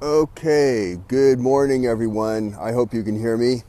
Okay, good morning everyone. I hope you can hear me.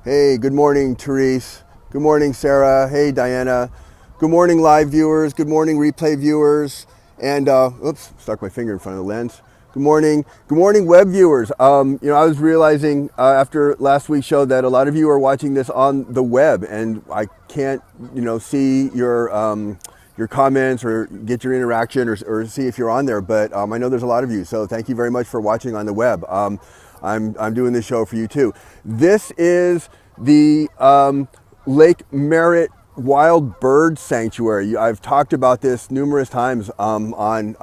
Hey, good morning Therese. Good morning Sarah. Hey Diana. Good morning live viewers. Good morning replay viewers. And oops, stuck my finger in front of the lens. Good morning. Good morning web viewers. I was realizing after last week's show that a lot of you are watching this on the web and I can't, see your comments or get your interaction or see if you're on there. But I know there's a lot of you, so thank you very much for watching on the web. I'm doing this show for you too. This is the Lake Merritt Wild Bird Sanctuary. I've talked about this numerous times on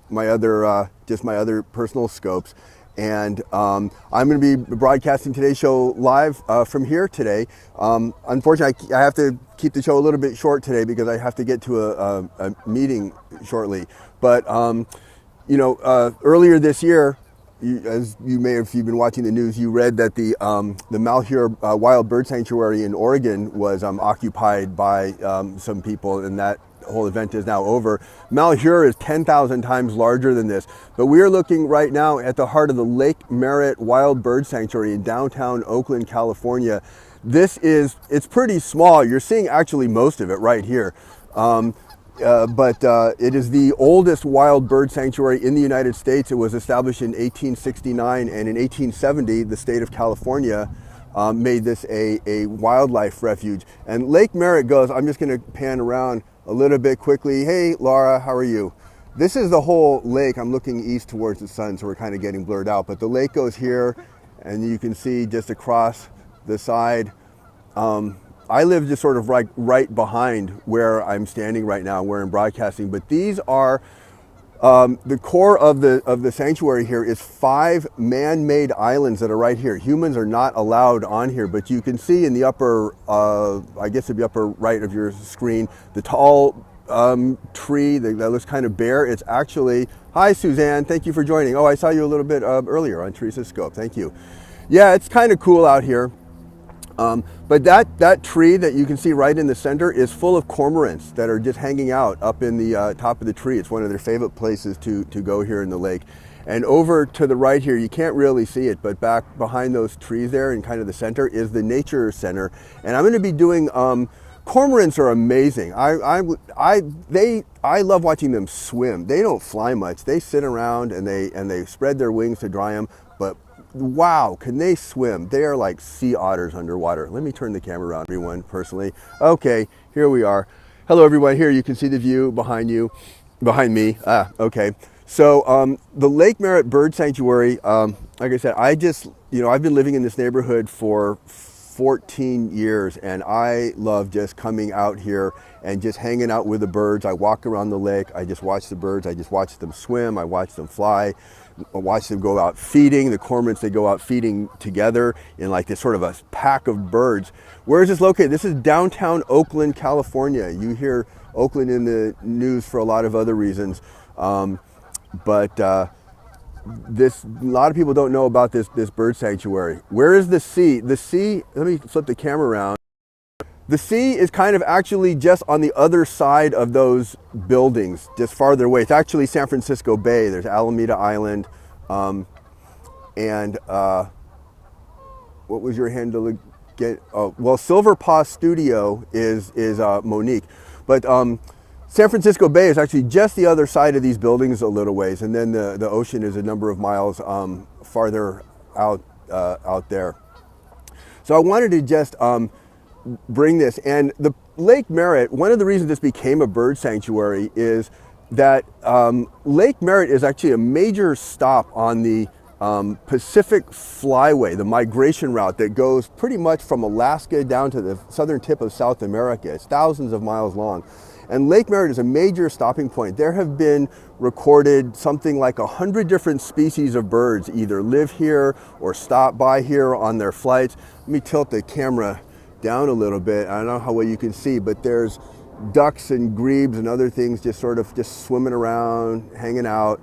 my other personal scopes. And I'm going to be broadcasting today's show live from here today. Unfortunately, I have to keep the show a little bit short today because I have to get to a meeting shortly. But, earlier this year, as you may have, if you've been watching the news, you read that the Malheur Wild Bird Sanctuary in Oregon was occupied by some people, and that whole event is now over. Malheur is 10,000 times larger than this, but we are looking right now at the heart of the Lake Merritt Wild Bird Sanctuary in downtown Oakland, California. It's pretty small. You're seeing actually most of it right here. But it is the oldest wild bird sanctuary in the United States. It was established in 1869, and in 1870, the state of California made this a wildlife refuge. And Lake Merritt goes, I'm just going to pan around a little bit quickly. Hey, Laura, how are you? This is the whole lake. I'm looking east towards the sun, so we're kind of getting blurred out. But the lake goes here, and you can see just across the side. I live just sort of right behind where I'm standing right now, where I'm broadcasting. But these are the core of the sanctuary. Here is 5 man-made islands that are right here. Humans are not allowed on here, but you can see in the upper, I guess the upper right of your screen, the tall tree that looks kind of bare. It's actually, hi Suzanne, thank you for joining. Oh, I saw you a little bit earlier on Teresa's scope. Thank you. Yeah, it's kind of cool out here. But that tree that you can see right in the center is full of cormorants that are just hanging out up in the top of the tree. It's one of their favorite places to go here in the lake. And over to the right here, you can't really see it, but back behind those trees there in kind of the center is the nature center. And I'm going to be doing, cormorants are amazing. I love watching them swim. They don't fly much. They sit around and they spread their wings to dry them, but wow, can they swim? They are like sea otters underwater. Let me turn the camera around, everyone, personally. Okay, here we are. Hello, everyone. Here you can see the view behind me. Okay. So the Lake Merritt Bird Sanctuary, like I said, I've been living in this neighborhood for 14 years, and I love just coming out here and just hanging out with the birds. I walk around the lake. I just watch the birds. I just watch them swim. I watch them fly. I watch them go out feeding. The cormorants, they go out feeding together in like this sort of a pack of birds. Where is this located? This is downtown Oakland, California. You hear Oakland in the news for a lot of other reasons. But a lot of people don't know about this bird sanctuary. Where is the sea? The sea, let me flip the camera around. The sea is kind of actually just on the other side of those buildings, just farther away. It's actually San Francisco Bay. There's Alameda Island. What was your handle again? Oh, well, Silver Paw Studio is Monique. But San Francisco Bay is actually just the other side of these buildings a little ways. And then the ocean is a number of miles farther out there. So I wanted to just bring this. And the Lake Merritt, one of the reasons this became a bird sanctuary is that Lake Merritt is actually a major stop on the Pacific Flyway, the migration route that goes pretty much from Alaska down to the southern tip of South America. It's thousands of miles long. And Lake Merritt is a major stopping point. There have been recorded something like 100 different species of birds either live here or stop by here on their flights. Let me tilt the camera down a little bit. I don't know how well you can see, but there's ducks and grebes and other things just sort of just swimming around, hanging out.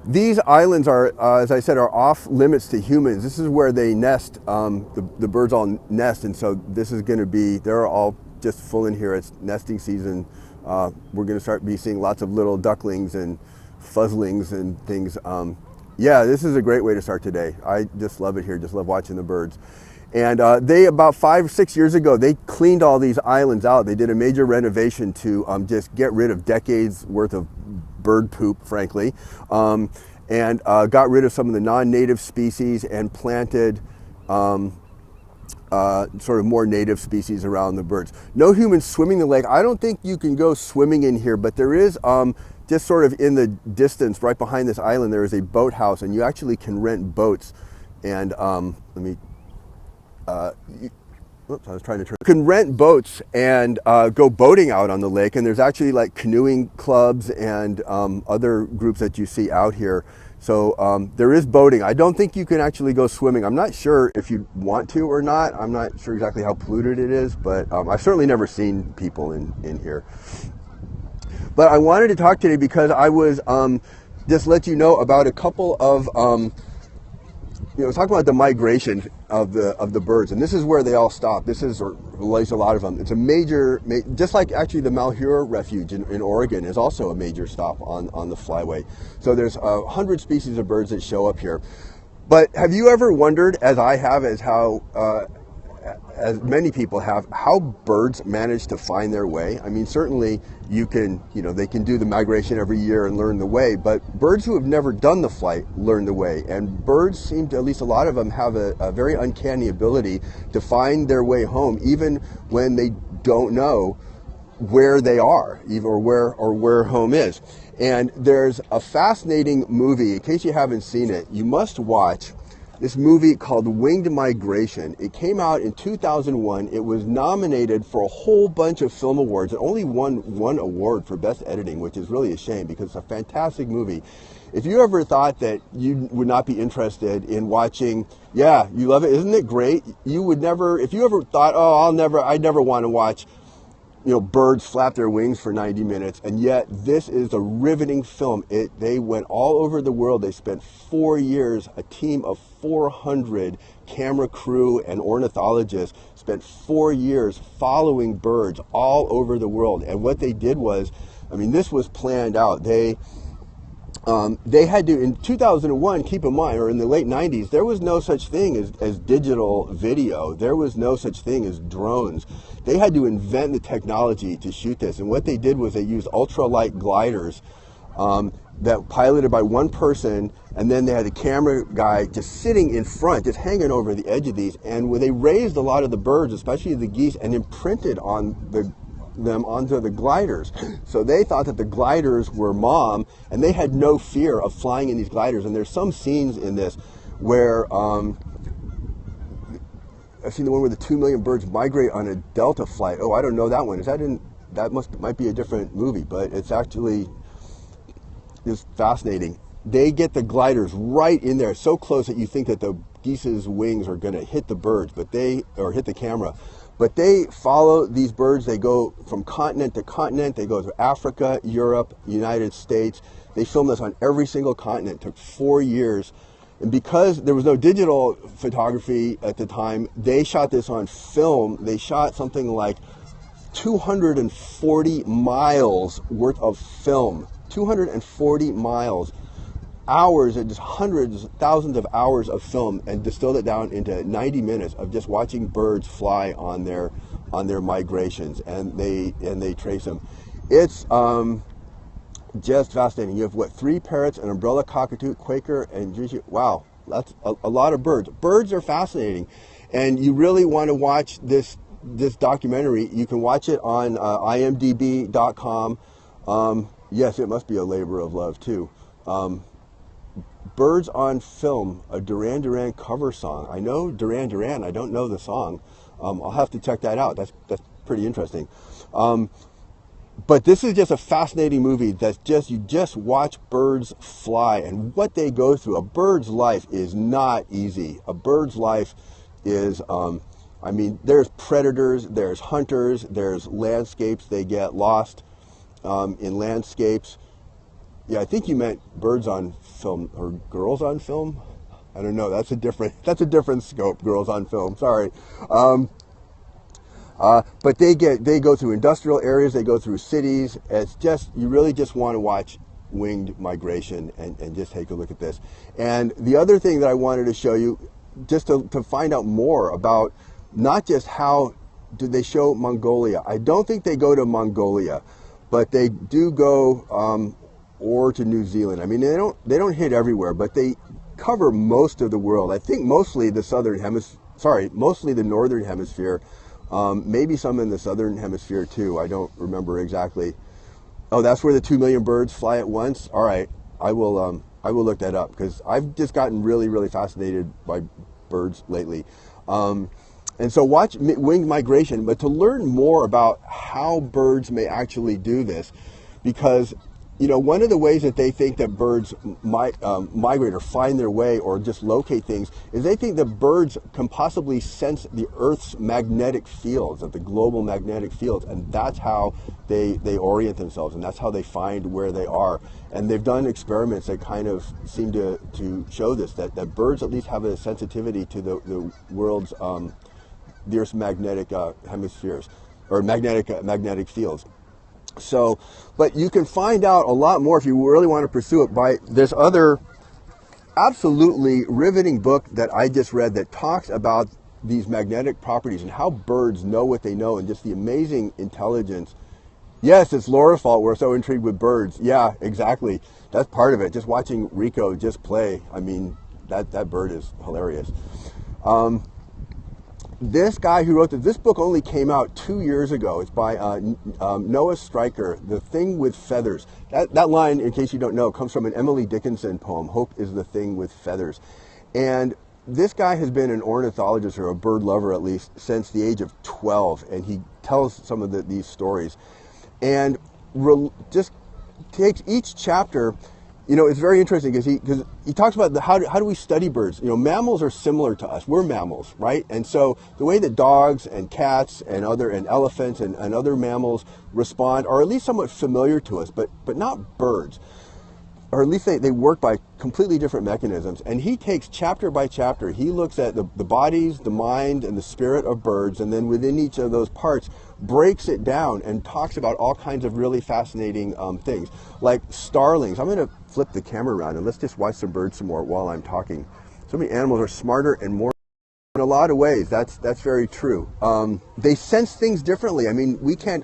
These islands are, as I said, are off limits to humans. This is where they nest. The birds all nest, and so this is going to be. They're all just full in here. It's nesting season. We're going to start seeing lots of little ducklings and fuzzlings and things. Yeah, this is a great way to start today. I just love it here. Just love watching the birds. And they, about 5 or 6 years ago, they cleaned all these islands out. They did a major renovation to just get rid of decades worth of bird poop, frankly, and got rid of some of the non-native species and planted sort of more native species around the birds. No humans swimming the lake. I don't think you can go swimming in here, but there is just sort of in the distance, right behind this island, there is a boathouse, and you actually can rent boats. And let me. Oops, I was trying to turn. You can rent boats and go boating out on the lake, and there's actually like canoeing clubs and other groups that you see out here. So there is boating. I don't think you can actually go swimming. I'm not sure if you want to or not. I'm not sure exactly how polluted it is, but I've certainly never seen people in here. But I wanted to talk today because I was just let you know about a couple of talking about the migration of the birds, and this is where they all stop. This is, or at least a lot of them. It's a major, just like actually the Malheur Refuge in Oregon is also a major stop on the Flyway. So there's 100 species of birds that show up here. But have you ever wondered, as I have, as many people have, how birds manage to find their way? I mean, certainly they can do the migration every year and learn the way, but birds who have never done the flight learn the way. And birds seem to, at least a lot of them, have a very uncanny ability to find their way home, even when they don't know where they are, or where home is. And there's a fascinating movie, in case you haven't seen it, you must watch this movie called Winged Migration. It came out in 2001. It was nominated for a whole bunch of film awards and only won one award for Best Editing, which is really a shame because it's a fantastic movie. If you ever thought that you would not be interested in watching, yeah, you love it, isn't it great? You would never, if you ever thought, I'd never want to watch birds flap their wings for 90 minutes, and yet this is a riveting film. They went all over the world. They spent 4 years, a team of 400 camera crew and ornithologists spent 4 years following birds all over the world. And what they did was, this was planned out. They had to, in 2001, keep in mind, or in the late 90s, there was no such thing as digital video. There was no such thing as drones. They had to invent the technology to shoot this. And what they did was they used ultralight gliders that piloted by one person, and then they had a camera guy just sitting in front, just hanging over the edge of these. And where they raised a lot of the birds, especially the geese, and imprinted on them onto the gliders. So they thought that the gliders were mom, and they had no fear of flying in these gliders. And there's some scenes in this where I've seen the one where the 2 million birds migrate on a Delta flight. Oh, I don't know that one. Might be a different movie, but it's actually just fascinating. They get the gliders right in there, so close that you think that the geese's wings are going to hit the birds, or hit the camera. But they follow these birds. They go from continent to continent. They go to Africa, Europe, United States. They filmed this on every single continent. It took 4 years. And because there was no digital photography at the time, they shot this on film. They shot something like 240 miles worth of film. 240 miles. Hours, and just hundreds, thousands of hours of film, and distilled it down into 90 minutes of just watching birds fly on their migrations, and they trace them. It's just fascinating. You have 3 parrots, an umbrella cockatoo, quaker, and wow, that's a lot of birds. Birds are fascinating, and you really want to watch this documentary. You can watch it on imdb.com. Yes, it must be a labor of love too. Birds on Film, a Duran Duran cover song. I know Duran Duran. I don't know the song. I'll have to check that out. That's pretty interesting. But this is just a fascinating movie. You just watch birds fly and what they go through. A bird's life is not easy. A bird's life is, there's predators, there's hunters, there's landscapes. They get lost in landscapes. Yeah, I think you meant birds on film or girls on film. I don't know. That's a different scope. Girls on film. Sorry. But they go through industrial areas. They go through cities. It's just, you really just want to watch winged migration and just take a look at this. And the other thing that I wanted to show you, just to find out more about, not just how do they show Mongolia. I don't think they go to Mongolia, but they do go or to New Zealand. I mean, they don't hit everywhere, but they cover most of the world. I think mostly the mostly the northern hemisphere, maybe some in the southern hemisphere too. I don't remember exactly. Oh, that's where the 2 million birds fly at once. All right, I will look that up, because I've just gotten really, really fascinated by birds lately. And so watch winged migration, but to learn more about how birds may actually do this, because one of the ways that they think that birds migrate or find their way or just locate things is they think that birds can possibly sense the Earth's magnetic fields, of the global magnetic fields, and that's how they orient themselves, and that's how they find where they are. And they've done experiments that kind of seem to show this, that birds at least have a sensitivity to the world's, the Earth's magnetic hemispheres, or magnetic fields. So, but you can find out a lot more if you really want to pursue it by this other absolutely riveting book that I just read that talks about these magnetic properties and how birds know what they know, and just the amazing intelligence. Yes, it's Laura's fault we're so intrigued with birds. Yeah, exactly. That's part of it. Just watching Rico just play. I mean, that bird is hilarious. This guy who wrote this book only came out 2 years ago. It's by Noah Stryker, The Thing with Feathers. That line, in case you don't know, comes from an Emily Dickinson poem, Hope is the Thing with Feathers. And this guy has been an ornithologist, or a bird lover at least, since the age of 12, and he tells some of these stories. And just takes each chapter. It's very interesting because he talks about how do we study birds. Mammals are similar to us. We're mammals, right? And so the way that dogs and cats and elephants and other mammals respond are at least somewhat familiar to us, but not birds. Or at least they work by completely different mechanisms. And he takes chapter by chapter. He looks at the bodies, the mind, and the spirit of birds, and then within each of those parts breaks it down and talks about all kinds of really fascinating things, like starlings. I'm going to flip the camera around and let's just watch some birds some more while I'm talking. So many animals are smarter and more in a lot of ways. That's very true. They sense things differently. I mean,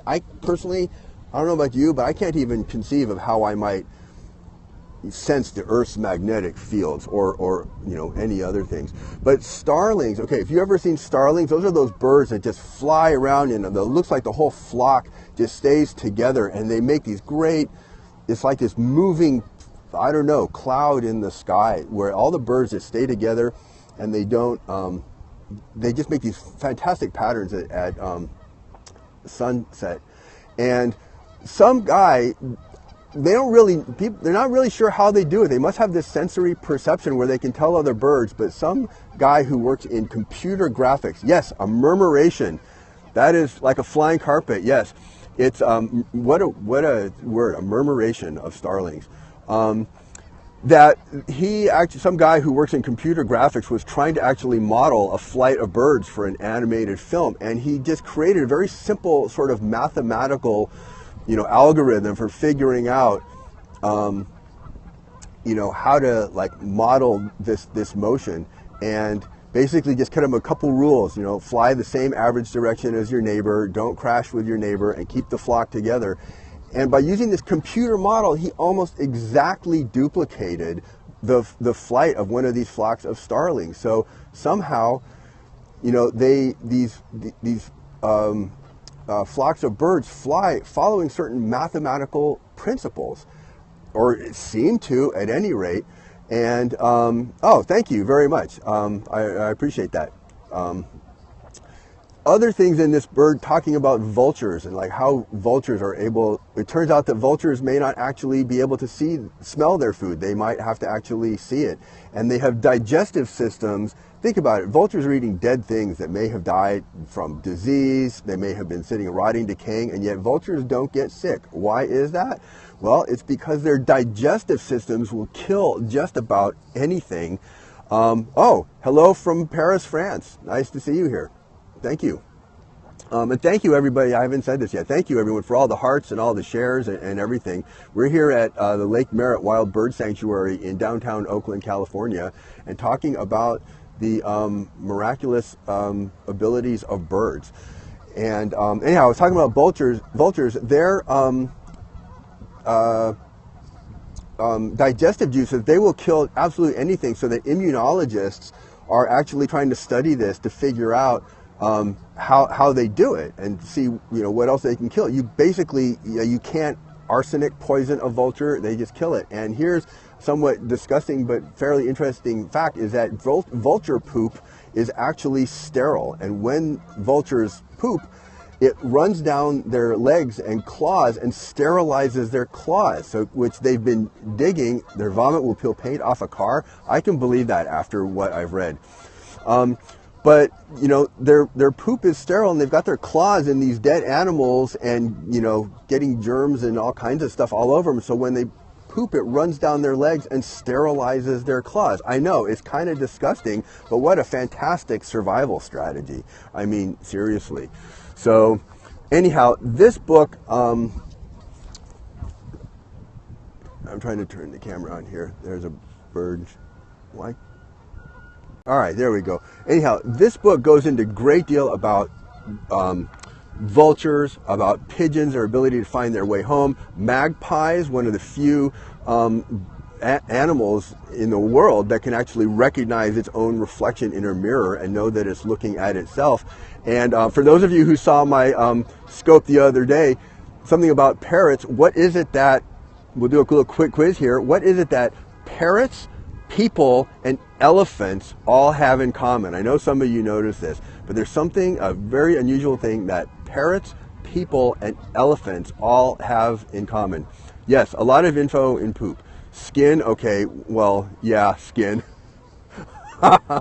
I personally, I don't know about you, but I can't even conceive of how I might sense the Earth's magnetic fields or any other things. But starlings, okay, if you've ever seen starlings, those are those birds that just fly around and it looks like the whole flock just stays together, and they make these great, it's like this moving, I don't know, cloud in the sky where all the birds just stay together, and they don't, they just make these fantastic patterns at sunset. And some guy, they're not really sure how they do it. They must have this sensory perception where they can tell other birds, but some guy who works in computer graphics, yes, a murmuration, that is like a flying carpet, yes. It's, what a word, a murmuration of starlings. That some guy who works in computer graphics was trying to actually model a flight of birds for an animated film, and he just created a very simple sort of mathematical algorithm for figuring out, how to model this motion, and basically just cut him a couple rules. Fly the same average direction as your neighbor, don't crash with your neighbor, and keep the flock together. And by using this computer model, he almost exactly duplicated the flight of one of these flocks of starlings. So somehow, these flocks of birds fly following certain mathematical principles, or seem to, at any rate. And oh, thank you very much. I appreciate that. other things in this bird talking about vultures and like how vultures are able, it turns out that vultures may not actually be able to smell their food. They might have to actually see it. And they have digestive systems. Think about it. Vultures are eating dead things that may have died from disease. They may have been sitting rotting, decaying, and yet vultures don't get sick. Why is that? Well, it's because their digestive systems will kill just about anything. Oh, hello from Paris, France. Nice to see you here. Thank you. And thank you, everybody. I haven't said this yet. Thank you, everyone, for all the hearts and all the shares and everything. We're here at the Lake Merritt Wild Bird Sanctuary in downtown Oakland, California, and talking about the miraculous abilities of birds. And anyhow, I was talking about vultures. Their digestive juices, they will kill absolutely anything, so that immunologists are actually trying to study this to figure out how they do it and see what else they can kill. You basically you can't arsenic poison a vulture, they just kill it. And here's somewhat disgusting but fairly interesting fact is that vulture poop is actually sterile, and when vultures poop, it runs down their legs and claws and sterilizes their claws, so which they've been digging. Their vomit will peel paint off a car. I can believe that after what I've read. But their poop is sterile, and they've got their claws in these dead animals, and getting germs and all kinds of stuff all over them. So when they poop, it runs down their legs and sterilizes their claws. I know it's kind of disgusting, but what a fantastic survival strategy. I mean, seriously. So anyhow, this book, I'm trying to turn the camera on here. There's a bird. Why? All right, there we go. Anyhow, this book goes into a great deal about vultures, about pigeons, their ability to find their way home. Magpies, one of the few animals in the world that can actually recognize its own reflection in a mirror and know that it's looking at itself. And for those of you who saw my scope the other day, something about parrots, what is it that, we'll do a little quick quiz here, what is it that parrots, people, and elephants all have in common? I know some of you noticed this, but there's something, a very unusual thing that parrots, people, and elephants all have in common. Yes, a lot of info in poop. Skin, okay, well, yeah, skin.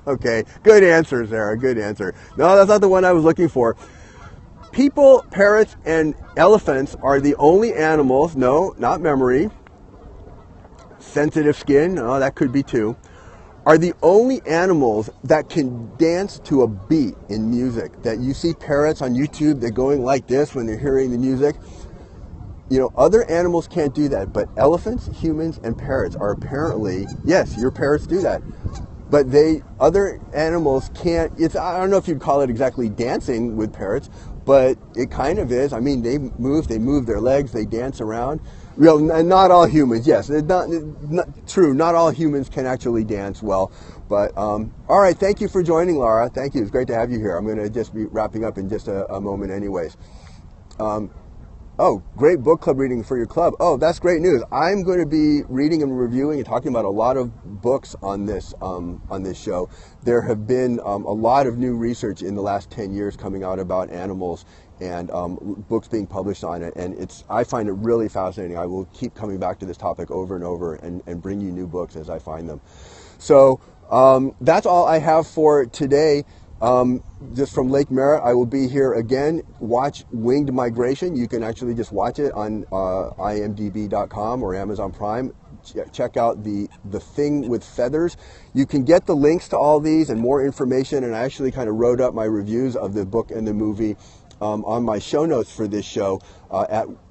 Okay, good answer, Sarah, good answer. No, that's not the one I was looking for. People, parrots, and elephants are the only animals, no, not memory, sensitive skin, oh, that could be too, are the only animals that can dance to a beat in music. That you see parrots on YouTube, they're going like this when they're hearing the music. Other animals can't do that, but elephants, humans, and parrots are apparently, yes, your parrots do that, but other animals can't. I don't know if you'd call it exactly dancing with parrots, but it kind of is. I mean, they move their legs, they dance around. And not all humans, yes, not true, not all humans can actually dance well, but all right, thank you for joining, Laura. Thank you, it's great to have you here. I'm going to just be wrapping up in just a moment anyways. Oh, great book club reading for your club. Oh, that's great news. I'm going to be reading and reviewing and talking about a lot of books on this show. There have been a lot of new research in the last 10 years coming out about animals and books being published on it, and I find it really fascinating. I will keep coming back to this topic over and over and bring you new books as I find them. So that's all I have for today. Just from Lake Merritt, I will be here again. Watch Winged Migration. You can actually just watch it on imdb.com or Amazon Prime. Check out the Thing with Feathers. You can get the links to all these and more information, and I actually kind of wrote up my reviews of the book and the movie on my show notes for this show.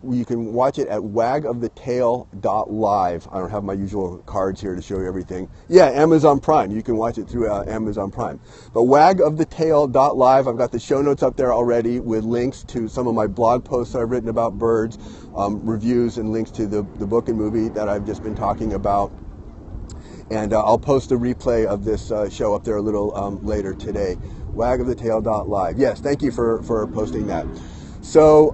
You can watch it at wagofthetale.live. I don't have my usual cards here to show you everything. Yeah, Amazon Prime. You can watch it through Amazon Prime. But wagofthetale.live, I've got the show notes up there already with links to some of my blog posts I've written about birds, reviews, and links to the book and movie that I've just been talking about. And I'll post a replay of this show up there a little later today. wagofthetale.live. Yes, thank you for posting that. So,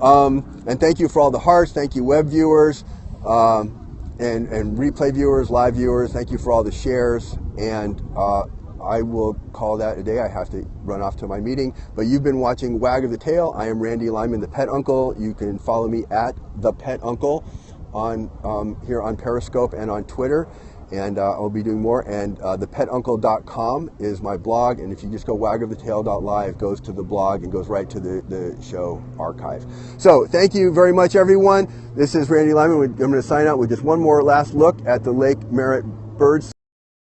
and thank you for all the hearts. Thank you, web viewers, and replay viewers, live viewers. Thank you for all the shares. And I will call that a day. I have to run off to my meeting. But you've been watching WAG of the Tail. I am Randy Lyman, the Pet Uncle. You can follow me at the Pet Uncle on here on Periscope and on Twitter. And I'll be doing more. And thepetuncle.com is my blog. And if you just go wagofthetale.live, it goes to the blog and goes right to the show archive. So thank you very much, everyone. This is Randy Lyman. I'm going to sign out with just one more last look at the Lake Merritt Bird Sanctuary.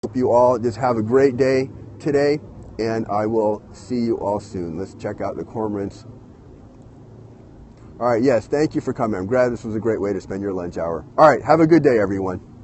Hope you all just have a great day today. And I will see you all soon. Let's check out the cormorants. All right, yes, thank you for coming. I'm glad this was a great way to spend your lunch hour. All right, have a good day, everyone.